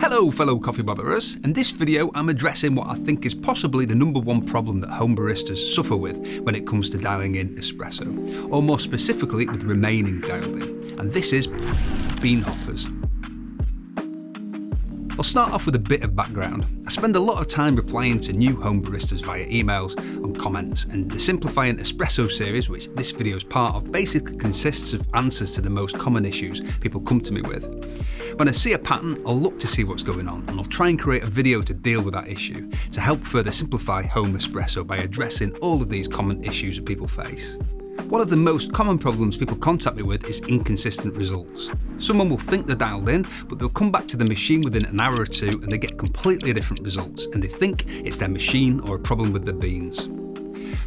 Hello fellow coffee botherers. In this video I'm addressing what I think is possibly the number one problem that home baristas suffer with when it comes to dialing in espresso, or more specifically with remaining dialed in, and this is bean hoppers. I'll start off with a bit of background. I spend a lot of time replying to new home baristas via emails and comments, and the Simplifying Espresso series, which this video is part of, basically consists of answers to the most common issues people come to me with. When I see a pattern, I'll look to see what's going on, and I'll try and create a video to deal with that issue, to help further simplify home espresso by addressing all of these common issues that people face. One of the most common problems people contact me with is inconsistent results. Someone will think they're dialed in, but they'll come back to the machine within an hour or two and they get completely different results, and they think it's their machine or a problem with their beans.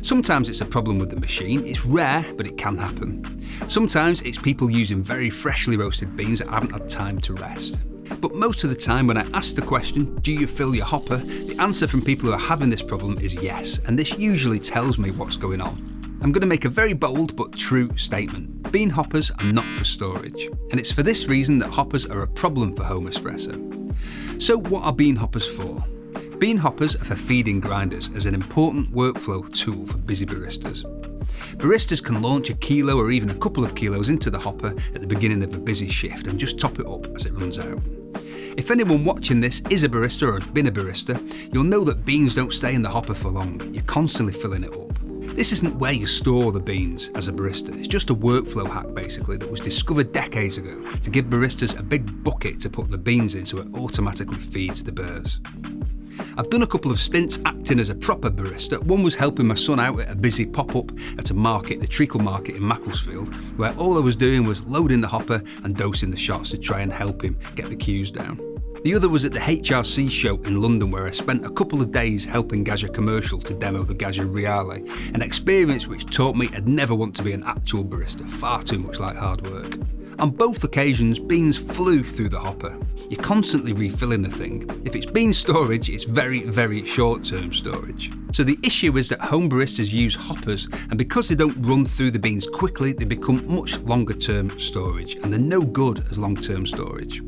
Sometimes it's a problem with the machine. It's rare, but it can happen. Sometimes it's people using very freshly roasted beans that haven't had time to rest. But most of the time when I ask the question, do you fill your hopper, the answer from people who are having this problem is yes, and this usually tells me what's going on. I'm going to make a very bold but true statement. Bean hoppers are not for storage, and it's for this reason that hoppers are a problem for home espresso. So what are bean hoppers for? Bean hoppers are for feeding grinders as an important workflow tool for busy baristas. Baristas can launch a kilo or even a couple of kilos into the hopper at the beginning of a busy shift and just top it up as it runs out. If anyone watching this is a barista or has been a barista, you'll know that beans don't stay in the hopper for long. You're constantly filling it up. This isn't where you store the beans as a barista, it's just a workflow hack basically that was discovered decades ago to give baristas a big bucket to put the beans in so it automatically feeds the burrs. I've done a couple of stints acting as a proper barista. One was helping my son out at a busy pop-up at a market, the Treacle Market in Macclesfield, where all I was doing was loading the hopper and dosing the shots to try and help him get the queues down. The other was at the HRC show in London, where I spent a couple of days helping Gaggia Commercial to demo the Gaggia Reale, an experience which taught me I'd never want to be an actual barista, far too much like hard work. On both occasions, beans flew through the hopper. You're constantly refilling the thing. If it's bean storage, it's very, very short-term storage. So the issue is that home baristas use hoppers, and because they don't run through the beans quickly, they become much longer-term storage, and they're no good as long-term storage.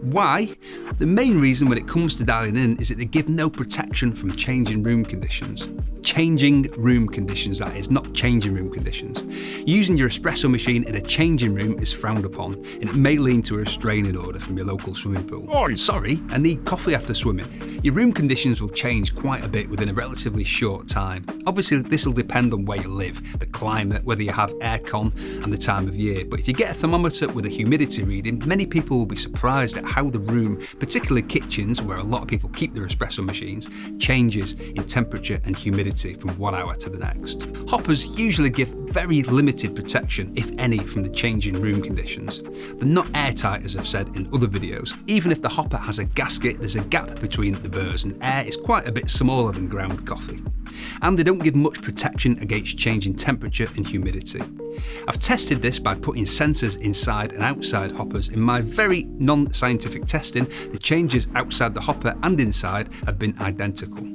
Why? The main reason when it comes to dialing in is that they give no protection from changing room conditions. Changing room conditions, that is, not changing room conditions. Using your espresso machine in a changing room is frowned upon, and it may lead to a restraining order from your local swimming pool. Oh, sorry, I need coffee after swimming. Your room conditions will change quite a bit within a relatively short time. Obviously, this will depend on where you live, the climate, whether you have aircon, and the time of year. But if you get a thermometer with a humidity reading, many people will be surprised at how the room, particularly kitchens, where a lot of people keep their espresso machines, changes in temperature and humidity from 1 hour to the next. Hoppers usually give very limited protection, if any, from the changing room conditions. They're not airtight, as I've said in other videos. Even if the hopper has a gasket, there's a gap between the burrs, and air is quite a bit smaller than ground coffee. And they don't give much protection against changing temperature and humidity. I've tested this by putting sensors inside and outside hoppers. In my very non-scientific testing, the changes outside the hopper and inside have been identical.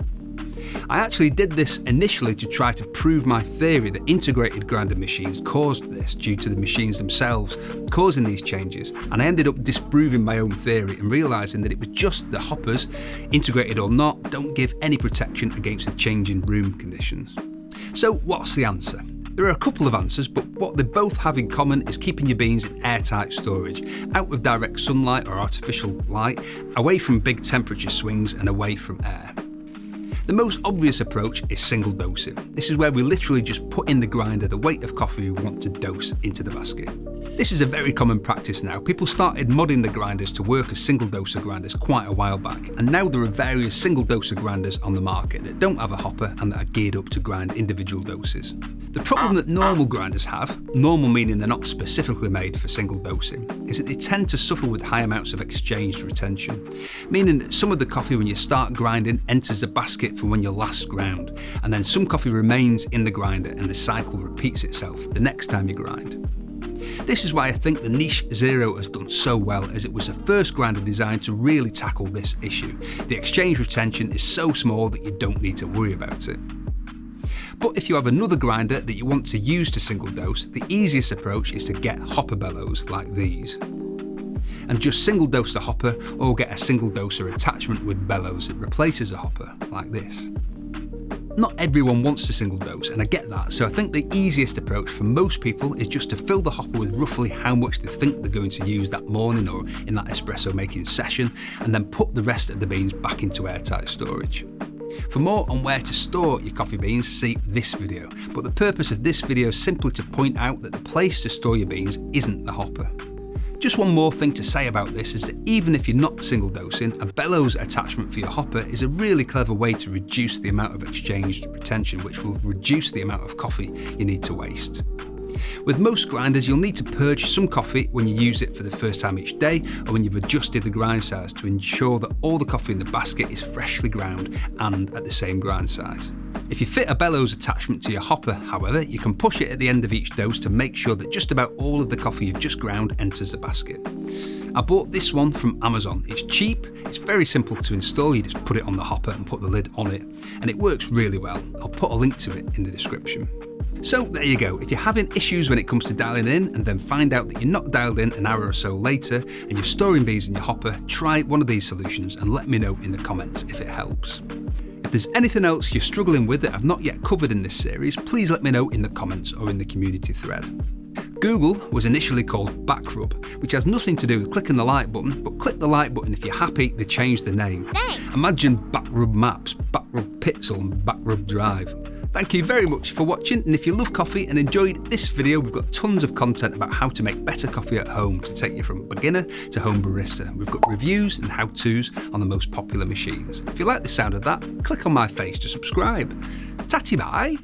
I actually did this initially to try to prove my theory that integrated grinder machines caused this due to the machines themselves causing these changes, and I ended up disproving my own theory and realising that it was just the hoppers, integrated or not, don't give any protection against the changing room conditions. So what's the answer? There are a couple of answers, but what they both have in common is keeping your beans in airtight storage, out of direct sunlight or artificial light, away from big temperature swings and away from air. The most obvious approach is single dosing. This is where we literally just put in the grinder the weight of coffee we want to dose into the basket. This is a very common practice now. People started modding the grinders to work as single doser grinders quite a while back, and now there are various single doser grinders on the market that don't have a hopper and that are geared up to grind individual doses. The problem that normal grinders have, normal meaning they're not specifically made for single dosing, is that they tend to suffer with high amounts of exchanged retention, meaning that some of the coffee when you start grinding enters the basket from when you last ground, and then some coffee remains in the grinder and the cycle repeats itself the next time you grind. This is why I think the Niche Zero has done so well, as it was the first grinder designed to really tackle this issue. The exchange retention is so small that you don't need to worry about it. But if you have another grinder that you want to use to single dose, the easiest approach is to get hopper bellows like these. and just single dose the hopper or get a single doser attachment with bellows that replaces a hopper, like this. Not everyone wants to single dose, and I get that, so I think the easiest approach for most people is just to fill the hopper with roughly how much they think they're going to use that morning or in that espresso making session, and then put the rest of the beans back into airtight storage. For more on where to store your coffee beans, see this video, but the purpose of this video is simply to point out that the place to store your beans isn't the hopper. Just one more thing to say about this is that even if you're not single dosing, a bellows attachment for your hopper is a really clever way to reduce the amount of exchanged retention, which will reduce the amount of coffee you need to waste. With most grinders, you'll need to purge some coffee when you use it for the first time each day or when you've adjusted the grind size to ensure that all the coffee in the basket is freshly ground and at the same grind size. If you fit a bellows attachment to your hopper, however, you can push it at the end of each dose to make sure that just about all of the coffee you've just ground enters the basket. I bought this one from Amazon. It's cheap, it's very simple to install, you just put it on the hopper and put the lid on it, and it works really well. I'll put a link to it in the description. So there you go, if you're having issues when it comes to dialing in and then find out that you're not dialed in an hour or so later and you're storing beans in your hopper, try one of these solutions and let me know in the comments if it helps. If there's anything else you're struggling with that I've not yet covered in this series, please let me know in the comments or in the community thread. Google was initially called Backrub, which has nothing to do with clicking the like button, but click the like button if you're happy they changed the name. Thanks. Imagine Backrub Maps, Backrub Pixel and Backrub Drive. Thank you very much for watching, and if you love coffee and enjoyed this video, we've got tons of content about how to make better coffee at home to take you from beginner to home barista. We've got reviews and how-tos on the most popular machines. If you like the sound of that, click on my face to subscribe. Tatty Bye!